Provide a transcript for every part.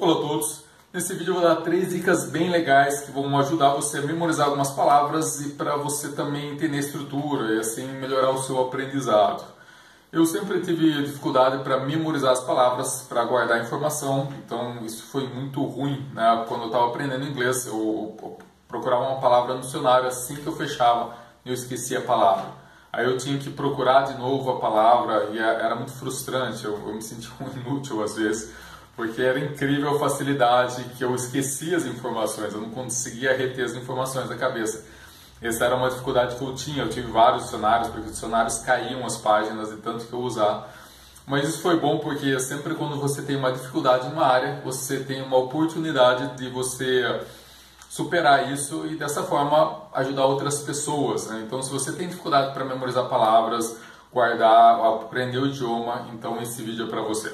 Olá a todos! Nesse vídeo eu vou dar 3 dicas bem legais que vão ajudar você a memorizar algumas palavras e para você também entender a estrutura e assim melhorar o seu aprendizado. Eu sempre tive dificuldade para memorizar as palavras, para guardar informação, então isso foi muito ruim, né? Quando eu estava aprendendo inglês, eu procurava uma palavra no dicionário, assim que eu fechava, eu esquecia a palavra. Aí eu tinha que procurar de novo a palavra e era muito frustrante, eu me sentia inútil às vezes, porque era incrível a facilidade que eu esquecia as informações, eu não conseguia reter as informações da cabeça. Essa era uma dificuldade que eu tinha, eu tive vários dicionários, porque os dicionários caíam as páginas de tanto que eu usar. Mas isso foi bom porque sempre quando você tem uma dificuldade em uma área, você tem uma oportunidade de você superar isso e dessa forma ajudar outras pessoas, né? Então se você tem dificuldade para memorizar palavras, guardar, aprender o idioma, então esse vídeo é para você.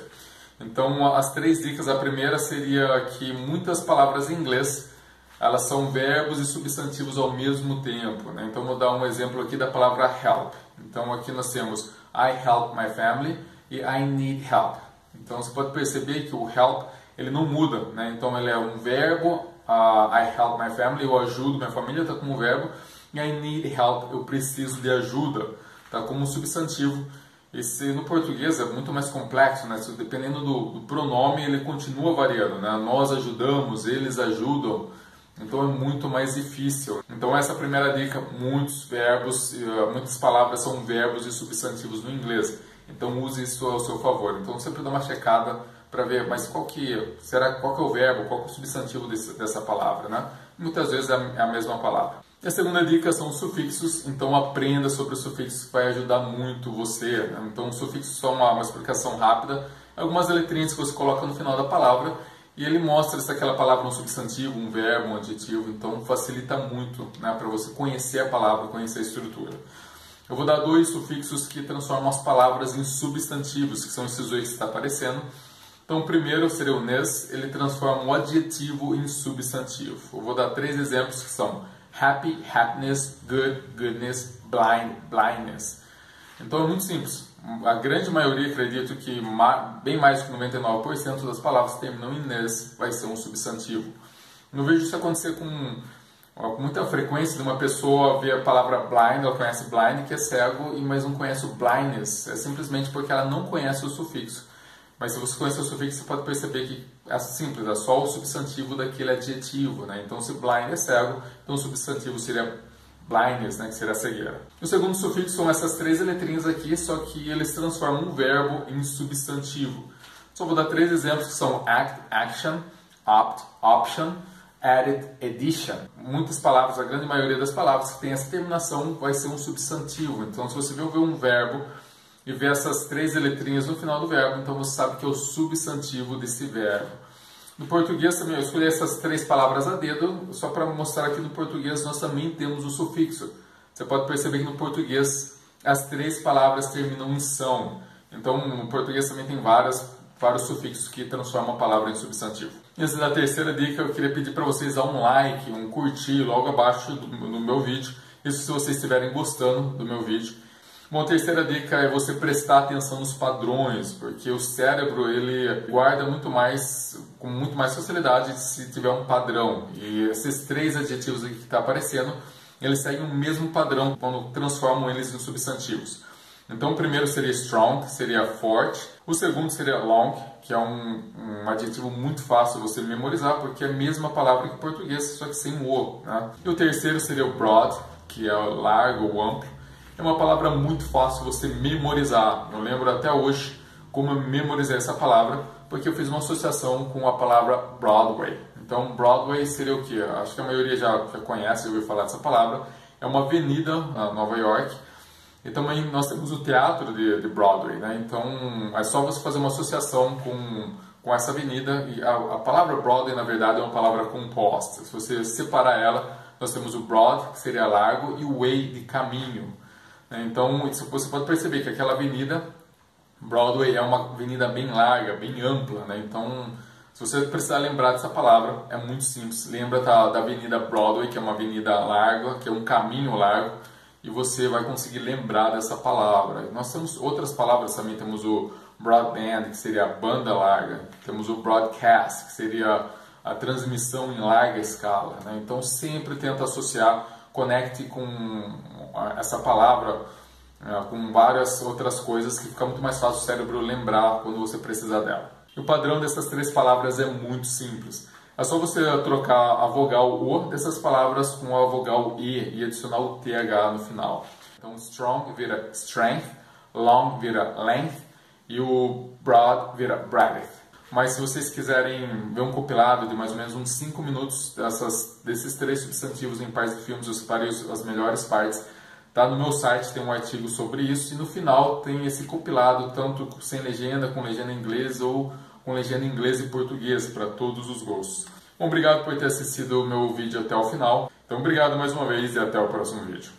Então as 3 dicas, a primeira seria que muitas palavras em inglês elas são verbos e substantivos ao mesmo tempo, né? Então vou dar um exemplo aqui da palavra help. Então aqui nós temos I help my family e I need help. Então você pode perceber que o help ele não muda, né? Então ele é um verbo, I help my family, eu ajudo minha família, está como verbo, e I need help, eu preciso de ajuda, está como substantivo. Esse no português é muito mais complexo, né? Dependendo do pronome ele continua variando, né? Nós ajudamos, eles ajudam. Então é muito mais difícil. Então essa é a primeira dica, muitos verbos, muitas palavras são verbos e substantivos no inglês. Então use isso ao seu favor. Então sempre dá uma checada para ver, mas qual que é o verbo, qual que é o substantivo dessa palavra, né? Muitas vezes é a mesma palavra. E a segunda dica são os sufixos, então aprenda sobre os sufixos que vai ajudar muito você, né? Então os sufixos são uma explicação rápida, algumas letrinhas que você coloca no final da palavra, e ele mostra se aquela palavra é um substantivo, um verbo, um adjetivo, então facilita muito, né, para você conhecer a palavra, conhecer a estrutura. Eu vou dar 2 sufixos que transformam as palavras em substantivos, que são esses 2 que está aparecendo. Então o primeiro seria o ness, ele transforma um adjetivo em substantivo. Eu vou dar 3 exemplos que são happy, happiness, good, goodness, blind, blindness. Então é muito simples. A grande maioria, acredito que bem mais de 99% das palavras que terminam em ness vai ser um substantivo. Eu vejo isso acontecer com muita frequência de uma pessoa ver a palavra blind, ela conhece blind, que é cego, mas não conhece o blindness. É simplesmente porque ela não conhece o sufixo. Mas se você conhecer o sufixo, você pode perceber que é simples, é só o substantivo daquele adjetivo, né? Então se blind é cego, então o substantivo seria blindness, né, que seria a cegueira. O segundo sufixo são essas 3 letrinhas aqui, só que eles transformam um verbo em substantivo. Só vou dar 3 exemplos que são act, action, opt, option, added, addition. Muitas palavras, a grande maioria das palavras que tem essa terminação vai ser um substantivo. Então se você ver um verbo e ver essas 3 letrinhas no final do verbo, então você sabe que é o substantivo desse verbo. No português também eu escolhi essas 3 palavras a dedo, só para mostrar que no português nós também temos o sufixo. Você pode perceber que no português as 3 palavras terminam em são. Então no português também tem vários sufixos que transformam a palavra em substantivo. E antes da terceira dica, eu queria pedir para vocês dar um like, um curtir logo abaixo do meu vídeo. Isso se vocês estiverem gostando do meu vídeo. Uma terceira dica é você prestar atenção nos padrões, porque o cérebro ele guarda com muito mais facilidade se tiver um padrão. E esses 3 adjetivos aqui que está aparecendo, eles seguem o mesmo padrão quando transformam eles em substantivos. Então o primeiro seria strong, que seria forte. O segundo seria long, que é um adjetivo muito fácil você memorizar, porque é a mesma palavra que em português, só que sem o O, né? E o terceiro seria o broad, que é largo ou amplo. É uma palavra muito fácil você memorizar. Eu lembro até hoje como eu memorizei essa palavra, porque eu fiz uma associação com a palavra Broadway. Então, Broadway seria o quê? Acho que a maioria já conhece, ouviu falar dessa palavra. É uma avenida na Nova York. E também nós temos o teatro de Broadway, né? Então, é só você fazer uma associação com essa avenida. E a palavra Broadway, na verdade, é uma palavra composta. Se você separar ela, nós temos o broad, que seria largo, e o way, de caminho. Então você pode perceber que aquela avenida Broadway é uma avenida bem larga, bem ampla, né? Então se você precisar lembrar dessa palavra é muito simples, lembra da avenida Broadway, que é uma avenida larga, que é um caminho largo, e você vai conseguir lembrar dessa palavra. Nós temos outras palavras também, temos o broadband, que seria a banda larga. Temos o broadcast, que seria a transmissão em larga escala, né? Então sempre tenta associar, conecte com essa palavra com várias outras coisas que fica muito mais fácil o cérebro lembrar quando você precisar dela. E o padrão dessas três palavras é muito simples. É só você trocar a vogal O dessas palavras com a vogal E adicionar o TH no final. Então strong vira strength, long vira length e o broad vira breadth. Mas se vocês quiserem ver um compilado de mais ou menos uns 5 minutos desses três substantivos em pares de filmes, eu separei as melhores partes. Tá no meu site, tem um artigo sobre isso, e no final tem esse compilado, tanto sem legenda, com legenda em inglês ou com legenda em inglês e português, para todos os gostos. Bom, obrigado por ter assistido o meu vídeo até o final. Então, obrigado mais uma vez e até o próximo vídeo.